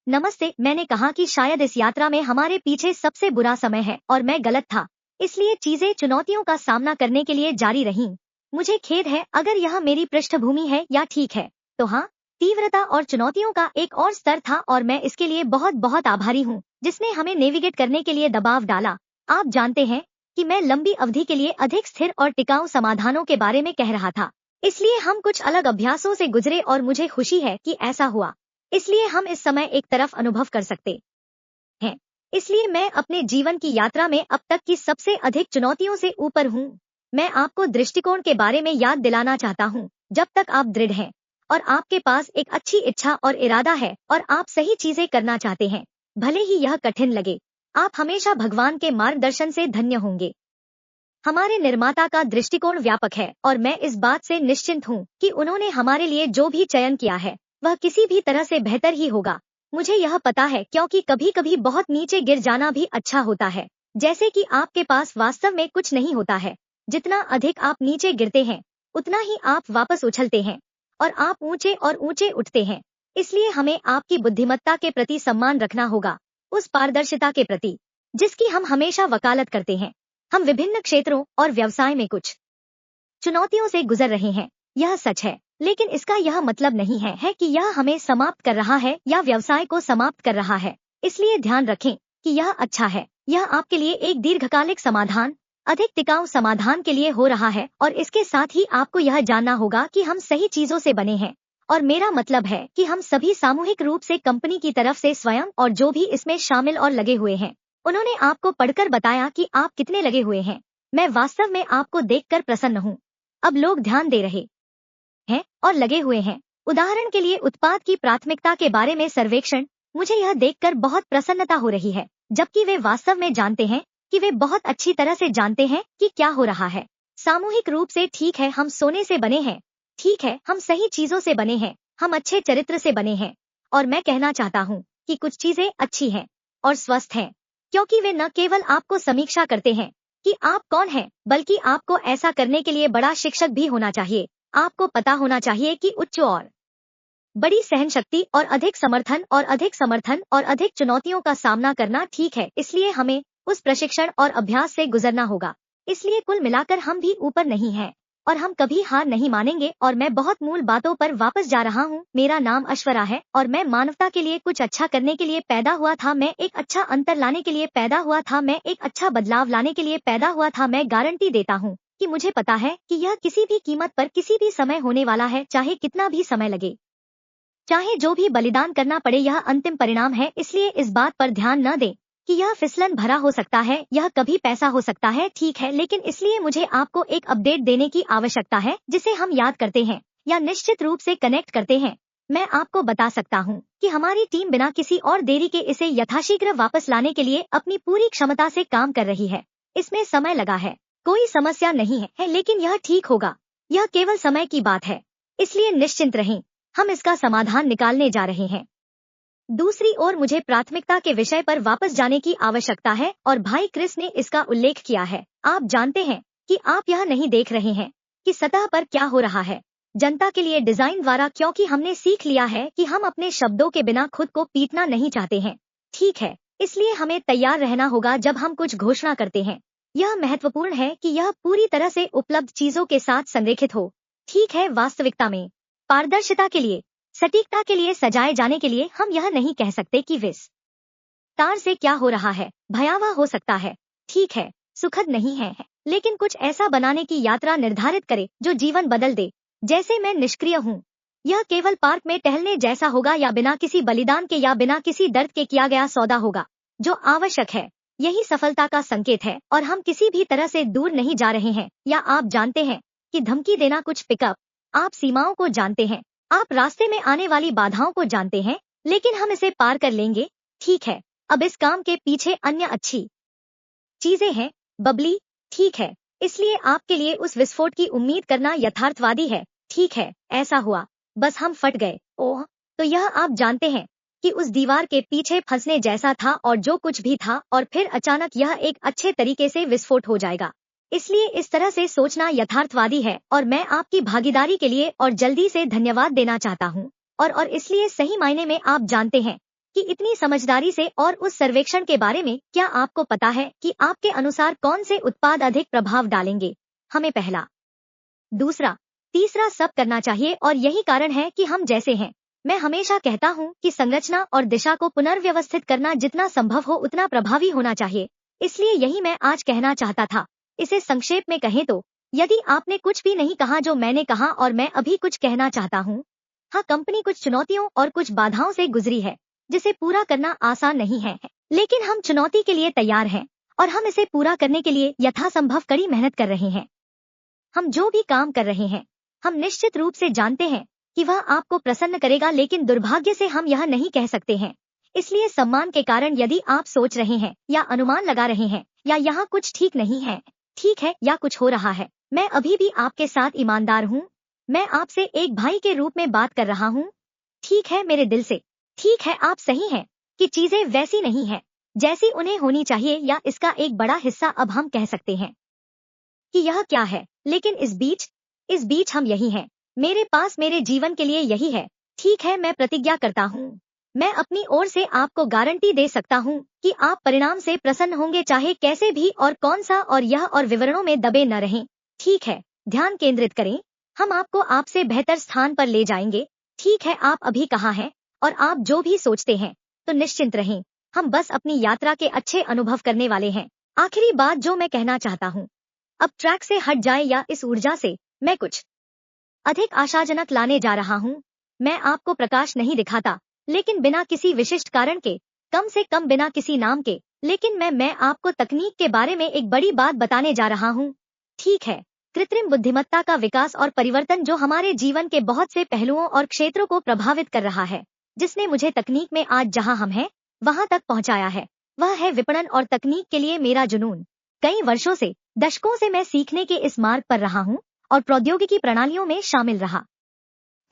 नमस्ते। मैंने कहा कि शायद इस यात्रा में हमारे पीछे सबसे बुरा समय है और मैं गलत था, इसलिए चीजें चुनौतियों का सामना करने के लिए जारी रहीं। मुझे खेद है अगर यह मेरी पृष्ठभूमि है या ठीक है, तो हाँ, तीव्रता और चुनौतियों का एक और स्तर था और मैं इसके लिए बहुत बहुत आभारी हूँ, जिसने हमें नेविगेट करने के लिए दबाव डाला। आप जानते हैं कि मैं लंबी अवधि के लिए अधिक स्थिर और टिकाऊ समाधानों के बारे में कह रहा था, इसलिए हम कुछ अलग अभ्यासों से गुजरे और मुझे खुशी है कि ऐसा हुआ। इसलिए हम इस समय एक तरफ अनुभव कर सकते हैं। इसलिए मैं अपने जीवन की यात्रा में अब तक की सबसे अधिक चुनौतियों से ऊपर हूँ। मैं आपको दृष्टिकोण के बारे में याद दिलाना चाहता हूँ। जब तक आप दृढ़ हैं और आपके पास एक अच्छी इच्छा और इरादा है और आप सही चीजें करना चाहते हैं, भले ही यह कठिन लगे, आप हमेशा भगवान के मार्गदर्शन से धन्य होंगे। हमारे निर्माता का दृष्टिकोण व्यापक है और मैं इस बात से निश्चिंत हूँ कि उन्होंने हमारे लिए जो भी चयन किया है वह किसी भी तरह से बेहतर ही होगा। मुझे यह पता है क्योंकि कभी कभी बहुत नीचे गिर जाना भी अच्छा होता है, जैसे कि आपके पास वास्तव में कुछ नहीं होता है। जितना अधिक आप नीचे गिरते हैं, उतना ही आप वापस उछलते हैं और आप ऊंचे और ऊंचे उठते हैं। इसलिए हमें आपकी बुद्धिमत्ता के प्रति सम्मान रखना होगा, उस पारदर्शिता के प्रति जिसकी हम हमेशा वकालत करते हैं। हम विभिन्न क्षेत्रों और व्यवसाय में कुछ चुनौतियों से गुजर रहे हैं, यह सच है, लेकिन इसका यह मतलब नहीं है कि यह हमें समाप्त कर रहा है या व्यवसाय को समाप्त कर रहा है। इसलिए ध्यान रखें कि यह अच्छा है। यह आपके लिए एक दीर्घकालिक समाधान, अधिक टिकाऊ समाधान के लिए हो रहा है और इसके साथ ही आपको यह जानना होगा कि हम सही चीजों से बने हैं। और मेरा मतलब है कि हम सभी सामूहिक रूप से कंपनी की तरफ से स्वयं और जो भी इसमें शामिल और लगे हुए हैं, उन्होंने आपको पढ़कर बताया कि आप कितने लगे हुए हैं। मैं वास्तव में आपको देखकर प्रसन्न हूँ। अब लोग ध्यान दे रहे हैं और लगे हुए हैं। उदाहरण के लिए उत्पाद की प्राथमिकता के बारे में सर्वेक्षण, मुझे यह देखकर बहुत प्रसन्नता हो रही है, जबकि वे वास्तव में जानते हैं कि वे बहुत अच्छी तरह से जानते हैं कि क्या हो रहा है। सामूहिक रूप से ठीक है, हम सोने से बने हैं, ठीक है, हम सही चीजों से बने हैं, हम अच्छे चरित्र से बने हैं। और मैं कहना चाहता हूँ कि कुछ चीजें अच्छी हैं और स्वस्थ हैं, क्योंकि वे न केवल आपको समीक्षा करते हैं कि आप कौन हैं, बल्कि आपको ऐसा करने के लिए बड़ा शिक्षक भी होना चाहिए। आपको पता होना चाहिए कि उच्च और बड़ी सहनशक्ति और अधिक समर्थन और अधिक चुनौतियों का सामना करना ठीक है। इसलिए हमें उस प्रशिक्षण और अभ्यास से गुजरना होगा। इसलिए कुल मिलाकर हम भी ऊपर नहीं हैं और हम कभी हार नहीं मानेंगे। और मैं बहुत मूल बातों पर वापस जा रहा हूँ। मेरा नाम ऐश्वर्या है और मैं मानवता के लिए कुछ अच्छा करने के लिए पैदा हुआ था। मैं एक अच्छा अंतर लाने के लिए पैदा हुआ था। मैं एक अच्छा बदलाव लाने के लिए पैदा हुआ था। मैं गारंटी देता हूँ कि मुझे पता है कि यह किसी भी कीमत पर किसी भी समय होने वाला है, चाहे कितना भी समय लगे, चाहे जो भी बलिदान करना पड़े, यह अंतिम परिणाम है। इसलिए इस बात पर ध्यान न दें कि यह फिसलन भरा हो सकता है, यह कभी पैसा हो सकता है, ठीक है, लेकिन इसलिए मुझे आपको एक अपडेट देने की आवश्यकता है जिसे हम याद करते हैं या निश्चित रूप से कनेक्ट करते हैं। मैं आपको बता सकता हूँ कि हमारी टीम बिना किसी और देरी के इसे यथाशीघ्र वापस लाने के लिए अपनी पूरी क्षमता से काम कर रही है। इसमें समय लगा है, कोई समस्या नहीं है, लेकिन यह ठीक होगा। यह केवल समय की बात है, इसलिए निश्चिंत रहें, हम इसका समाधान निकालने जा रहे हैं। दूसरी ओर मुझे प्राथमिकता के विषय पर वापस जाने की आवश्यकता है और भाई क्रिस ने इसका उल्लेख किया है। आप जानते हैं कि आप यह नहीं देख रहे हैं कि सतह पर क्या हो रहा है जनता के लिए डिजाइन द्वारा, क्योंकि हमने सीख लिया है कि हम अपने शब्दों के बिना खुद को पीटना नहीं चाहते हैं, ठीक है। इसलिए हमें तैयार रहना होगा जब हम कुछ घोषणा करते हैं। यह महत्वपूर्ण है कि यह पूरी तरह से उपलब्ध चीजों के साथ संरेखित हो, ठीक है। वास्तविकता में पारदर्शिता के लिए, सटीकता के लिए, सजाए जाने के लिए हम यह नहीं कह सकते कि विस्तार से क्या हो रहा है भयावह हो सकता है, ठीक है, सुखद नहीं है, लेकिन कुछ ऐसा बनाने की यात्रा निर्धारित करे जो जीवन बदल दे। जैसे मैं निष्क्रिय हूँ, यह केवल पार्क में टहलने जैसा होगा या बिना किसी बलिदान के या बिना किसी दर्द के किया गया सौदा होगा जो आवश्यक है। यही सफलता का संकेत है और हम किसी भी तरह से दूर नहीं जा रहे हैं। या आप जानते हैं कि धमकी देना कुछ पिकअप, आप सीमाओं को जानते हैं, आप रास्ते में आने वाली बाधाओं को जानते हैं, लेकिन हम इसे पार कर लेंगे, ठीक है। अब इस काम के पीछे अन्य अच्छी चीजें हैं, बबली, ठीक है। इसलिए आपके लिए उस विस्फोट की उम्मीद करना यथार्थवादी है, ठीक है। ऐसा हुआ, बस हम फट गए। ओह, तो यह आप जानते हैं कि उस दीवार के पीछे फंसने जैसा था और जो कुछ भी था, और फिर अचानक यह एक अच्छे तरीके से विस्फोट हो जाएगा। इसलिए इस तरह से सोचना यथार्थवादी है और मैं आपकी भागीदारी के लिए और जल्दी से धन्यवाद देना चाहता हूँ। और इसलिए सही मायने में आप जानते हैं कि इतनी समझदारी से और उस सर्वेक्षण के बारे में क्या आपको पता है कि आपके अनुसार कौन से उत्पाद अधिक प्रभाव डालेंगे? हमें पहला, दूसरा, तीसरा सब करना चाहिए और यही कारण है कि हम जैसे हैं। मैं हमेशा कहता हूँ कि संरचना और दिशा को पुनर्व्यवस्थित करना जितना संभव हो उतना प्रभावी होना चाहिए। इसलिए यही मैं आज कहना चाहता था। इसे संक्षेप में कहें तो, यदि आपने कुछ भी नहीं कहा जो मैंने कहा और मैं अभी कुछ कहना चाहता हूँ। हाँ, कंपनी कुछ चुनौतियों और कुछ बाधाओं से गुजरी है जिसे पूरा करना आसान नहीं है, लेकिन हम चुनौती के लिए तैयार हैं और हम इसे पूरा करने के लिए यथासंभव कड़ी मेहनत कर रहे हैं। हम जो भी काम कर रहे हैं, हम निश्चित रूप से जानते हैं कि वह आपको प्रसन्न करेगा, लेकिन दुर्भाग्य से हम यह नहीं कह सकते हैं। इसलिए सम्मान के कारण यदि आप सोच रहे हैं या अनुमान लगा रहे हैं या यहाँ कुछ ठीक नहीं है, ठीक है, या कुछ हो रहा है, मैं अभी भी आपके साथ ईमानदार हूँ। मैं आपसे एक भाई के रूप में बात कर रहा हूँ। ठीक है, मेरे दिल से। ठीक है, आप सही हैं कि चीजें वैसी नहीं है जैसी उन्हें होनी चाहिए, या इसका एक बड़ा हिस्सा अब हम कह सकते हैं कि यह क्या है, लेकिन इस बीच हम यही हैं। मेरे पास मेरे जीवन के लिए यही है। ठीक है, मैं प्रतिज्ञा करता हूँ, मैं अपनी ओर से आपको गारंटी दे सकता हूँ कि आप परिणाम से प्रसन्न होंगे, चाहे कैसे भी और कौन सा, और यह और विवरणों में दबे न रहें। ठीक है, ध्यान केंद्रित करें, हम आपको आपसे बेहतर स्थान पर ले जाएंगे। ठीक है, आप अभी कहाँ हैं और आप जो भी सोचते हैं तो निश्चिंत रहें, हम बस अपनी यात्रा के अच्छे अनुभव करने वाले हैं। आखिरी बात जो मैं कहना चाहता हूँ, अब ट्रैक से हट जाए या इस ऊर्जा से मैं कुछ अधिक आशाजनक लाने जा रहा हूँ। मैं आपको प्रकाश नहीं दिखाता, लेकिन बिना किसी विशिष्ट कारण के, कम से कम बिना किसी नाम के, लेकिन मैं आपको तकनीक के बारे में एक बड़ी बात बताने जा रहा हूँ। ठीक है, कृत्रिम बुद्धिमत्ता का विकास और परिवर्तन जो हमारे जीवन के बहुत से पहलुओं और क्षेत्रों को प्रभावित कर रहा है, जिसने मुझे तकनीक में आज जहां हम हैं वहां तक पहुंचाया है, वह है विपणन और तकनीक के लिए मेरा जुनून। कई वर्षों से, दशकों से मैं सीखने के इस मार्ग पर रहा हूं और प्रौद्योगिकी प्रणालियों में शामिल रहा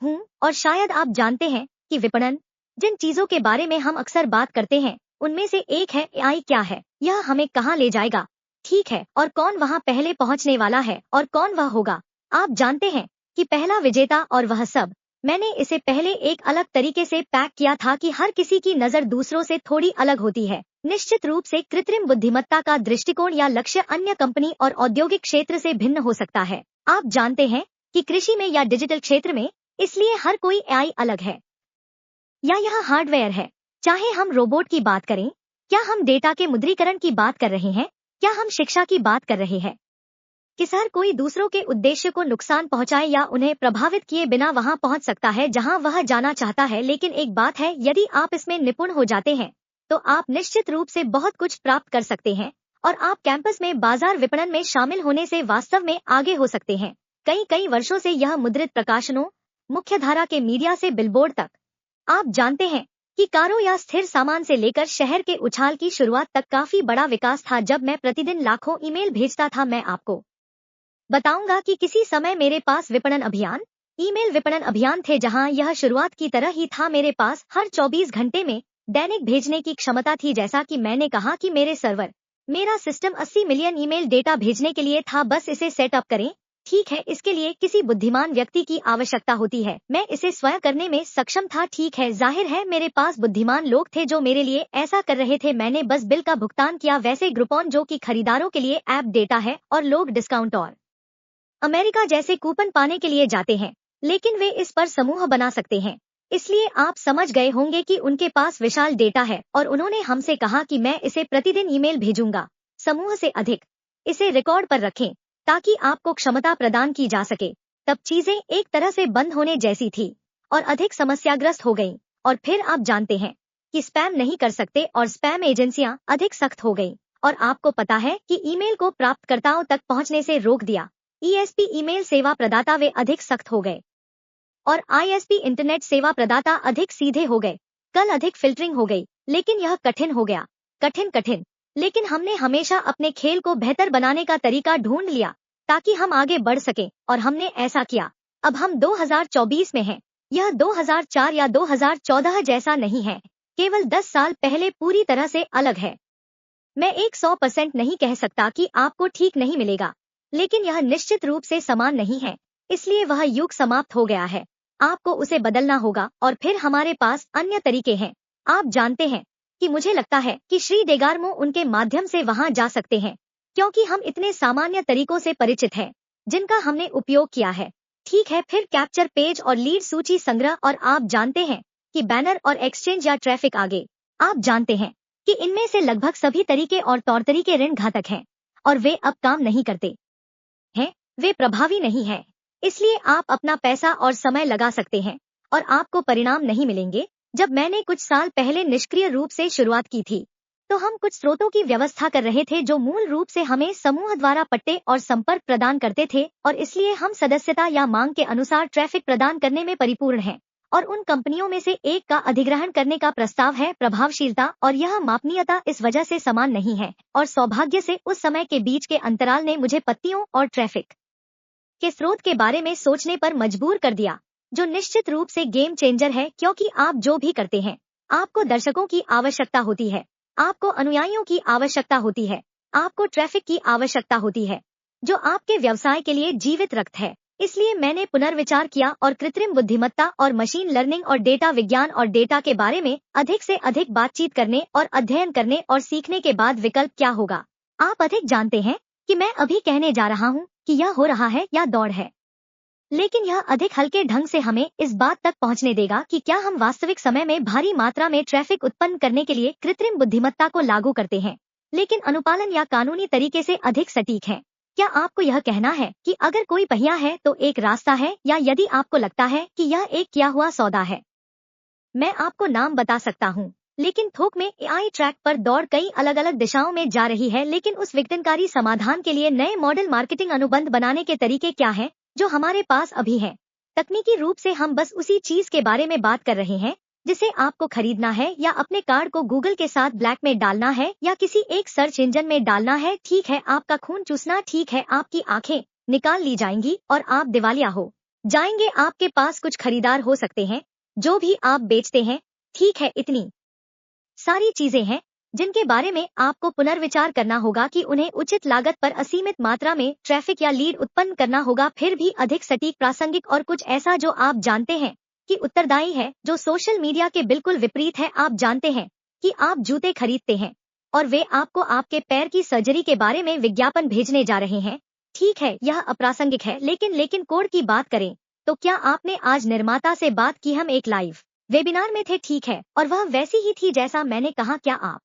हूं, और शायद आप जानते हैं कि विपणन, जिन चीजों के बारे में हम अक्सर बात करते हैं, उनमें से एक है एआई। क्या है यह, हमें कहां ले जाएगा, ठीक है, और कौन वहां पहले पहुंचने वाला है और कौन वह होगा। आप जानते हैं कि पहला विजेता और वह सब। मैंने इसे पहले एक अलग तरीके से पैक किया था कि हर किसी की नजर दूसरों से थोड़ी अलग होती है। निश्चित रूप से कृत्रिम बुद्धिमत्ता का दृष्टिकोण या लक्ष्य अन्य कंपनी और औद्योगिक क्षेत्र से भिन्न हो सकता है। आप जानते हैं कि कृषि में या डिजिटल क्षेत्र में, इसलिए हर कोई एआई अलग है, या यह हार्डवेयर है। चाहे हम रोबोट की बात करें, क्या हम डेटा के मुद्रीकरण की बात कर रहे हैं, क्या हम शिक्षा की बात कर रहे हैं, किस हर कोई दूसरों के उद्देश्य को नुकसान पहुंचाए या उन्हें प्रभावित किए बिना वहां पहुंच सकता है जहां वह जाना चाहता है। लेकिन एक बात है, यदि आप इसमें निपुण हो जाते हैं तो आप निश्चित रूप से बहुत कुछ प्राप्त कर सकते हैं और आप कैंपस में बाजार विपणन में शामिल होने से वास्तव में आगे हो सकते हैं। कई वर्षों से यह मुद्रित प्रकाशनों, मुख्यधारा के मीडिया से बिलबोर्ड तक, आप जानते हैं कि कारों या स्थिर सामान से लेकर शहर के उछाल की शुरुआत तक काफी बड़ा विकास था। जब मैं प्रतिदिन लाखों ईमेल भेजता था, मैं आपको बताऊंगा कि किसी समय मेरे पास विपणन अभियान, ईमेल विपणन अभियान थे जहां यह शुरुआत की तरह ही था। मेरे पास हर 24 घंटे में दैनिक भेजने की क्षमता थी। जैसा कि मैंने कहा कि मेरे सर्वर, मेरा सिस्टम 80 मिलियन ईमेल डेटा भेजने के लिए था। बस इसे सेटअप करें। ठीक है, इसके लिए किसी बुद्धिमान व्यक्ति की आवश्यकता होती है। मैं इसे स्वयं करने में सक्षम था। ठीक है, जाहिर है मेरे पास बुद्धिमान लोग थे जो मेरे लिए ऐसा कर रहे थे। मैंने बस बिल का भुगतान किया। वैसे ग्रुपॉन जो कि खरीदारों के लिए ऐप डेटा है और लोग डिस्काउंट और अमेरिका जैसे कूपन पाने के लिए जाते हैं, लेकिन वे इस पर समूह बना सकते हैं। इसलिए आप समझ गए होंगे कि उनके पास विशाल डेटा है और उन्होंने हमसे कहा कि मैं इसे प्रतिदिन ईमेल भेजूंगा, समूह से अधिक। इसे रिकॉर्ड पर रखें ताकि आपको क्षमता प्रदान की जा सके। तब चीजें एक तरह से बंद होने जैसी थी और अधिक समस्याग्रस्त हो गईं। और फिर आप जानते हैं कि स्पैम नहीं कर सकते और स्पैम एजेंसियां अधिक सख्त हो गईं। और आपको पता है कि ईमेल को प्राप्तकर्ताओं तक पहुंचने से रोक दिया। ईएसपी ईमेल सेवा प्रदाता वे अधिक सख्त हो गए और आईएसपी इंटरनेट सेवा प्रदाता अधिक सीधे हो गए। कल अधिक फिल्टरिंग हो गई, लेकिन यह कठिन हो गया। कठिन, लेकिन हमने हमेशा अपने खेल को बेहतर बनाने का तरीका ढूंढ लिया ताकि हम आगे बढ़ सकें, और हमने ऐसा किया। अब हम 2024 में हैं। यह 2004 या 2014 जैसा नहीं है, केवल 10 साल पहले पूरी तरह से अलग है। मैं 100% नहीं कह सकता कि आपको ठीक नहीं मिलेगा, लेकिन यह निश्चित रूप से समान नहीं है। इसलिए वह युग समाप्त हो गया है। आपको उसे बदलना होगा और फिर हमारे पास अन्य तरीके हैं। आप जानते हैं कि मुझे लगता है कि श्री डेगार्मो उनके माध्यम से वहां जा सकते हैं, क्योंकि हम इतने सामान्य तरीकों से परिचित हैं जिनका हमने उपयोग किया है। ठीक है, फिर कैप्चर पेज और लीड सूची संग्रह, और आप जानते हैं कि बैनर और एक्सचेंज या ट्रैफिक आगे। आप जानते हैं कि इनमें से लगभग सभी तरीके और तौर तरीके ऋण घातक हैं और वे अब काम नहीं करते हैं, वे प्रभावी नहीं हैं। इसलिए आप अपना पैसा और समय लगा सकते हैं और आपको परिणाम नहीं मिलेंगे। जब मैंने कुछ साल पहले निष्क्रिय रूप से शुरुआत की थी, तो हम कुछ स्रोतों की व्यवस्था कर रहे थे जो मूल रूप से हमें समूह द्वारा पट्टे और संपर्क प्रदान करते थे, और इसलिए हम सदस्यता या मांग के अनुसार ट्रैफिक प्रदान करने में परिपूर्ण हैं। और उन कंपनियों में से एक का अधिग्रहण करने का प्रस्ताव है। प्रभावशीलता और यह मापनीयता इस वजह से समान नहीं है, और सौभाग्य से उस समय के बीच के अंतराल ने मुझे पत्तियों और ट्रैफिक के स्रोत के बारे में सोचने पर मजबूर कर दिया, जो निश्चित रूप से गेम चेंजर है, क्योंकि आप जो भी करते हैं, आपको दर्शकों की आवश्यकता होती है, आपको अनुयायियों की आवश्यकता होती है, आपको ट्रैफिक की आवश्यकता होती है, जो आपके व्यवसाय के लिए जीवित रक्त है। इसलिए मैंने पुनर्विचार किया और कृत्रिम बुद्धिमत्ता और मशीन लर्निंग और डेटा विज्ञान और डेटा के बारे में अधिक से अधिक बातचीत करने और अध्ययन करने और सीखने के बाद विकल्प क्या होगा। आप अधिक जानते हैं कि मैं अभी कहने जा रहा हूँ कि यह हो रहा है या दौड़ है, लेकिन यह अधिक हल्के ढंग से हमें इस बात तक पहुंचने देगा कि क्या हम वास्तविक समय में भारी मात्रा में ट्रैफिक उत्पन्न करने के लिए कृत्रिम बुद्धिमत्ता को लागू करते हैं, लेकिन अनुपालन या कानूनी तरीके से अधिक सटीक है। क्या आपको यह कहना है कि अगर कोई पहिया है तो एक रास्ता है, या यदि आपको लगता है कि यह एक किया हुआ सौदा है? मैं आपको नाम बता सकता हूँ, लेकिन थोक में एआई ट्रैक पर दौड़ कई अलग अलग दिशाओं में जा रही है। लेकिन उस विघटनकारी समाधान के लिए नए मॉडल मार्केटिंग अनुबंध बनाने के तरीके क्या हैं जो हमारे पास अभी हैं? तकनीकी रूप से हम बस उसी चीज के बारे में बात कर रहे हैं जिसे आपको खरीदना है, या अपने कार्ड को गूगल के साथ ब्लैक में डालना है, या किसी एक सर्च इंजन में डालना है। ठीक है, आपका खून चूसना। ठीक है, आपकी आंखें निकाल ली जाएंगी और आप दिवालिया हो जाएंगे। आपके पास कुछ खरीदार हो सकते हैं जो भी आप बेचते हैं। ठीक है, इतनी सारी चीजें हैं जिनके बारे में आपको पुनर्विचार करना होगा कि उन्हें उचित लागत पर असीमित मात्रा में ट्रैफिक या लीड उत्पन्न करना होगा, फिर भी अधिक सटीक, प्रासंगिक और कुछ ऐसा जो आप जानते हैं कि उत्तरदायी है, जो सोशल मीडिया के बिल्कुल विपरीत है। आप जानते हैं कि आप जूते खरीदते हैं और वे आपको आपके पैर की सर्जरी के बारे में विज्ञापन भेजने जा रहे हैं। ठीक है, यह अप्रासंगिक है, लेकिन कोड की बात करें तो क्या आपने आज निर्माता से बात की? हम एक लाइव वेबिनार में थे, ठीक है, और वह वैसी ही थी जैसा मैंने कहा। क्या आप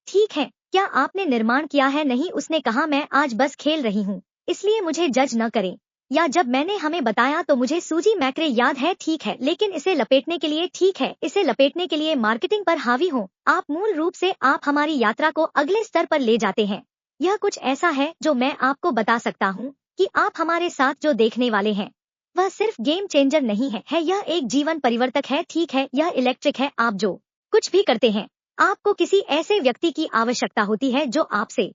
ठीक है? क्या आपने निर्माण किया है? नहीं, उसने कहा मैं आज बस खेल रही हूँ, इसलिए मुझे जज न करें। या जब मैंने हमें बताया तो मुझे सूजी मैक्रे याद है। ठीक है, लेकिन इसे लपेटने के लिए, ठीक है, इसे लपेटने के लिए मार्केटिंग पर हावी हो। आप मूल रूप से आप हमारी यात्रा को अगले स्तर पर ले जाते हैं। यह कुछ ऐसा है जो मैं आपको बता सकता हूँ कि आप हमारे साथ जो देखने वाले हैं वह सिर्फ गेम चेंजर नहीं है, यह एक जीवन परिवर्तक है। ठीक है, यह इलेक्ट्रिक है। आप जो कुछ भी करते हैं, आपको किसी ऐसे व्यक्ति की आवश्यकता होती है जो आपसे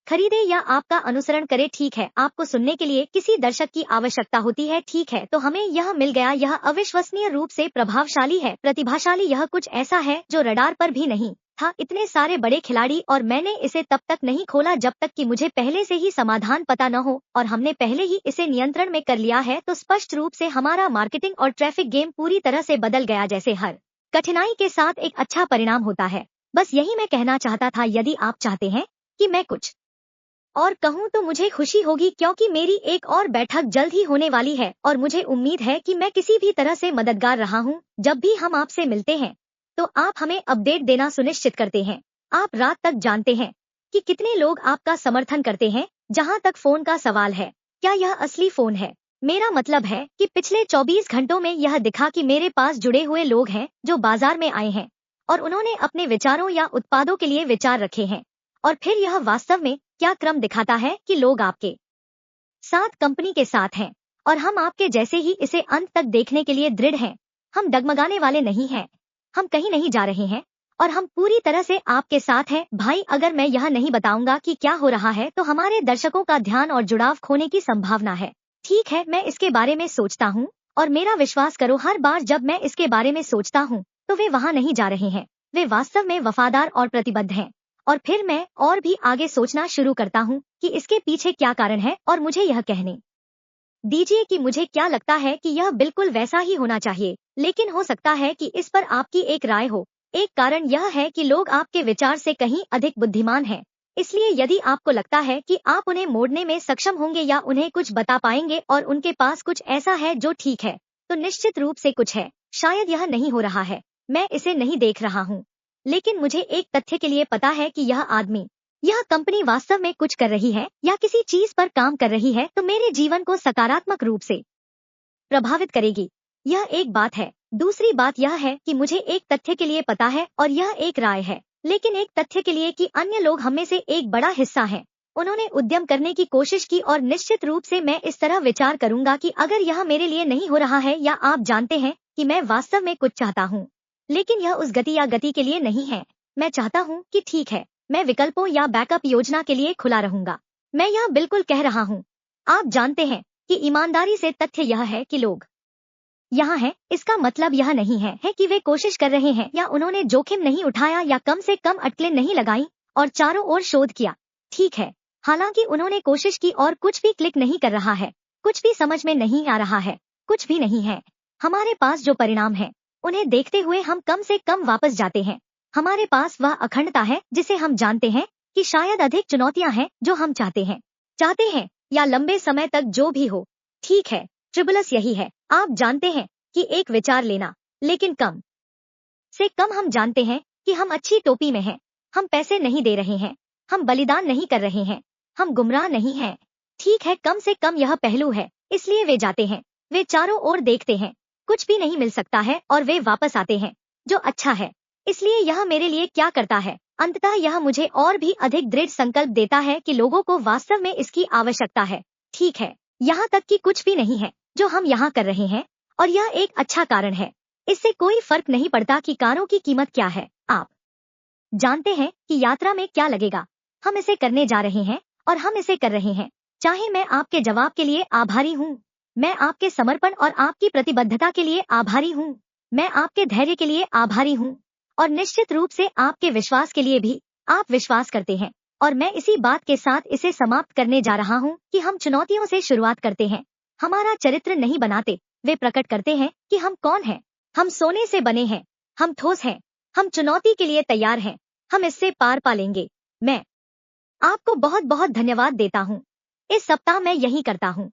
खरीदे या आपका अनुसरण करे। ठीक है, आपको सुनने के लिए किसी दर्शक की आवश्यकता होती है। ठीक है, तो हमें यह मिल गया। यह अविश्वसनीय रूप से प्रभावशाली है, प्रतिभाशाली। यह कुछ ऐसा है जो रडार पर भी नहीं था। इतने सारे बड़े खिलाड़ी, और मैंने इसे तब तक नहीं खोला जब तक कि मुझे पहले से ही समाधान पता न हो, और हमने पहले ही इसे नियंत्रण में कर लिया है। तो स्पष्ट रूप से हमारा मार्केटिंग और ट्रैफिक गेम पूरी तरह से बदल गया, जैसे हर कठिनाई के साथ एक अच्छा परिणाम होता है। बस यही मैं कहना चाहता था। यदि आप चाहते हैं कि मैं कुछ और कहूँ तो मुझे खुशी होगी, क्योंकि मेरी एक और बैठक जल्द ही होने वाली है और मुझे उम्मीद है कि मैं किसी भी तरह से मददगार रहा हूँ। जब भी हम आपसे मिलते हैं तो आप हमें अपडेट देना सुनिश्चित करते हैं। आप रात तक जानते हैं कि कितने लोग आपका समर्थन करते हैं। जहाँ तक फोन का सवाल है, क्या यह असली फोन है? मेरा मतलब है कि पिछले 24 घंटों में यह दिखा कि मेरे पास जुड़े हुए लोग हैं जो बाजार में आए हैं और उन्होंने अपने विचारों या उत्पादों के लिए विचार रखे हैं। और फिर यह वास्तव में क्या क्रम दिखाता है कि लोग आपके साथ कंपनी के साथ हैं, और हम आपके जैसे ही इसे अंत तक देखने के लिए दृढ़ हैं। हम डगमगाने वाले नहीं हैं, हम कहीं नहीं जा रहे हैं, और हम पूरी तरह से आपके साथ हैं। भाई, अगर मैं यह नहीं बताऊंगा कि क्या हो रहा है तो हमारे दर्शकों का ध्यान और जुड़ाव खोने की संभावना है। ठीक है, मैं इसके बारे में सोचता हूँ, और मेरा विश्वास करो, हर बार जब मैं इसके बारे में सोचता हूँ तो वे वहाँ नहीं जा रहे हैं। वे वास्तव में वफादार और प्रतिबद्ध हैं। और फिर मैं और भी आगे सोचना शुरू करता हूँ कि इसके पीछे क्या कारण है, और मुझे यह कहने दीजिए कि मुझे क्या लगता है कि यह बिल्कुल वैसा ही होना चाहिए, लेकिन हो सकता है कि इस पर आपकी एक राय हो। एक कारण यह है कि लोग आपके विचार से कहीं अधिक बुद्धिमान हैं। इसलिए यदि आपको लगता है कि आप उन्हें मोड़ने में सक्षम होंगे या उन्हें कुछ बता पाएंगे और उनके पास कुछ ऐसा है जो ठीक है, तो निश्चित रूप से कुछ है। शायद यह नहीं हो रहा है, मैं इसे नहीं देख रहा हूँ, लेकिन मुझे एक तथ्य के लिए पता है कि यह आदमी, यह कंपनी वास्तव में कुछ कर रही है या किसी चीज पर काम कर रही है तो मेरे जीवन को सकारात्मक रूप से प्रभावित करेगी। यह एक बात है। दूसरी बात यह है कि मुझे एक तथ्य के लिए पता है और यह एक राय है, लेकिन एक तथ्य के लिए कि अन्य लोग हम में से एक बड़ा हिस्सा हैं। उन्होंने उद्यम करने की कोशिश की और निश्चित रूप से मैं इस तरह विचार करूंगा कि अगर यह मेरे लिए नहीं हो रहा है या आप जानते हैं कि मैं वास्तव में कुछ चाहता हूँ, लेकिन यह उस गति या गति के लिए नहीं है। मैं चाहता हूँ कि ठीक है, मैं विकल्पों या बैकअप योजना के लिए खुला रहूंगा। मैं यह बिल्कुल कह रहा हूँ। आप जानते हैं कि ईमानदारी से तथ्य यह है कि लोग यहाँ है, इसका मतलब यह नहीं है कि वे कोशिश कर रहे हैं या उन्होंने जोखिम नहीं उठाया या कम से कम अटकलें नहीं लगाई और चारों ओर शोध किया। ठीक है, हालांकि उन्होंने कोशिश की और कुछ भी क्लिक नहीं कर रहा है, कुछ भी समझ में नहीं आ रहा है, कुछ भी नहीं है। हमारे पास जो परिणाम है, उन्हें देखते हुए हम कम से कम वापस जाते हैं। हमारे पास वह अखंडता है जिसे हम जानते हैं कि शायद अधिक चुनौतियां हैं जो हम चाहते हैं या लंबे समय तक जो भी हो। ठीक है, ट्रिबुलस यही है। आप जानते हैं कि एक विचार लेना, लेकिन कम से कम हम जानते हैं कि हम अच्छी टोपी में हैं। हम पैसे नहीं दे रहे हैं, हम बलिदान नहीं कर रहे हैं, हम गुमराह नहीं हैं। ठीक है, कम से कम यह पहलू है। इसलिए वे जाते हैं, वे चारों ओर देखते हैं, कुछ भी नहीं मिल सकता है और वे वापस आते हैं, जो अच्छा है। इसलिए यह मेरे लिए क्या करता है? अंततः यह मुझे और भी अधिक दृढ़ संकल्प देता है कि लोगों को वास्तव में इसकी आवश्यकता है। ठीक है, यहाँ तक कि कुछ भी नहीं है जो हम यहाँ कर रहे हैं, और यह एक अच्छा कारण है। इससे कोई फर्क नहीं पड़ता कि कारों की कीमत क्या है। आप जानते हैं कि यात्रा में क्या लगेगा। हम इसे करने जा रहे हैं और हम इसे कर रहे हैं। चाहे मैं आपके जवाब के लिए आभारी हूँ, मैं आपके समर्पण और आपकी प्रतिबद्धता के लिए आभारी हूँ, मैं आपके धैर्य के लिए आभारी हूँ, और निश्चित रूप से आपके विश्वास के लिए भी। आप विश्वास करते हैं, और मैं इसी बात के साथ इसे समाप्त करने जा रहा हूँ कि हम चुनौतियों से शुरुआत करते हैं। हमारा चरित्र नहीं बनाते, वे प्रकट करते हैं कि हम कौन हैं। हम सोने से बने हैं, हम ठोस हैं, हम चुनौती के लिए तैयार हैं, हम इससे पार पा लेंगे। मैं आपको बहुत बहुत धन्यवाद देता हूँ। इस सप्ताह मैं यही करता हूँ।